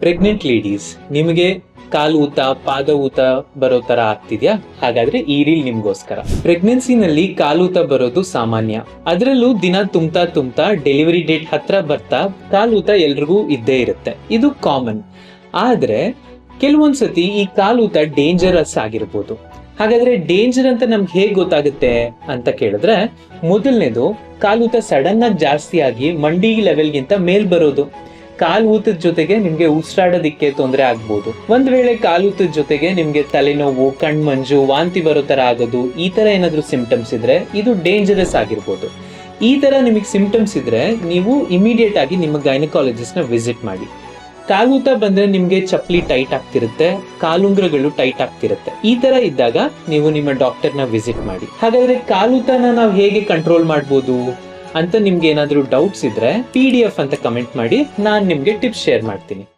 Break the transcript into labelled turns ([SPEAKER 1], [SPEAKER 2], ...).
[SPEAKER 1] Pregnant ladies, ನಿಮಗೆ ಕಾಲು ಊತ ಪಾದ ಊತ ಬರೋ ತರ ಆಗ್ತಿದ್ಯಾ? ಹಾಗಾದ್ರೆ ಈ ರೀಲ್ ನಿಮ್ಗೋಸ್ಕರ. ಪ್ರೆಗ್ನೆನ್ಸಿನಲ್ಲಿ ಕಾಲೂತ ಬರೋದು ಸಾಮಾನ್ಯ. ಅದರಲ್ಲೂ ದಿನ ತುಂಬ್ತಾ ಡೆಲಿವರಿ ಡೇಟ್ ಹತ್ರ ಬರ್ತಾ ಕಾಲೂತ ಎಲ್ರಿಗೂ ಇದ್ದೇ ಇರುತ್ತೆ. ಇದು ಕಾಮನ್. ಆದ್ರೆ ಕೆಲವೊಂದ್ಸತಿ ಈ ಕಾಲೂತ ಡೇಂಜರಸ್ ಆಗಿರ್ಬೋದು. ಹಾಗಾದ್ರೆ ಡೇಂಜರ್ ಅಂತ ನಮ್ಗೆ ಹೇಗ್ ಗೊತ್ತಾಗುತ್ತೆ ಅಂತ ಕೇಳಿದ್ರೆ, ಮೊದಲನೇದು ಕಾಲೂತ ಸಡನ್ ಆಗಿ ಜಾಸ್ತಿ ಆಗಿ ಮಂಡಿ ಲೆವೆಲ್ಗಿಂತ ಮೇಲ್ ಬರೋದು. ಕಾಲ್ ಊತದ ಜೊತೆಗೆ ನಿಮ್ಗೆ ಉಸಿರಾಡೋದಿಕ್ಕೆ ತೊಂದರೆ ಆಗ್ಬೋದು. ಒಂದ್ ವೇಳೆ ಕಾಲೂತದ ಜೊತೆಗೆ ನಿಮ್ಗೆ ತಲೆನೋವು, ಕಣ್ಮಂಜು, ವಾಂತಿ ಬರೋ ತರ ಆಗೋದು, ಈ ತರ ಏನಾದ್ರು ಸಿಂಪ್ಟಮ್ಸ್ ಇದ್ರೆ ಇದು ಡೇಂಜರಸ್ ಆಗಿರ್ಬೋದು. ಈ ತರ ನಿಮಗೆ ಸಿಂಪ್ಟಮ್ಸ್ ಇದ್ರೆ ನೀವು ಇಮಿಡಿಯೇಟ್ ಆಗಿ ನಿಮ್ಮ ಗೈನಕಾಲಜಿಸ್ಟ್ ನ ವಿಸಿಟ್ ಮಾಡಿ. ಕಾಲೂತ ಬಂದ್ರೆ ನಿಮ್ಗೆ ಚಪ್ಪಲಿ ಟೈಟ್ ಆಗ್ತಿರುತ್ತೆ, ಕಾಲುಂಗ್ರಗಳು ಟೈಟ್ ಆಗ್ತಿರುತ್ತೆ. ಈ ತರ ಇದ್ದಾಗ ನೀವು ನಿಮ್ಮ ಡಾಕ್ಟರ್ ನ ವಿಸಿಟ್ ಮಾಡಿ. ಹಾಗಾದ್ರೆ ಕಾಲೂತನ ನಾವು ಹೇಗೆ ಕಂಟ್ರೋಲ್ ಮಾಡ್ಬೋದು ಅಂತ ನಿಮ್ಗೆ ಏನಾದ್ರೂ ಡೌಟ್ಸ್ ಇದ್ರೆ PDF ಅಂತ ಕಮೆಂಟ್ ಮಾಡಿ, ನಾನ್ ನಿಮ್ಗೆ ಟಿಪ್ಸ್ ಶೇರ್ ಮಾಡ್ತೀನಿ.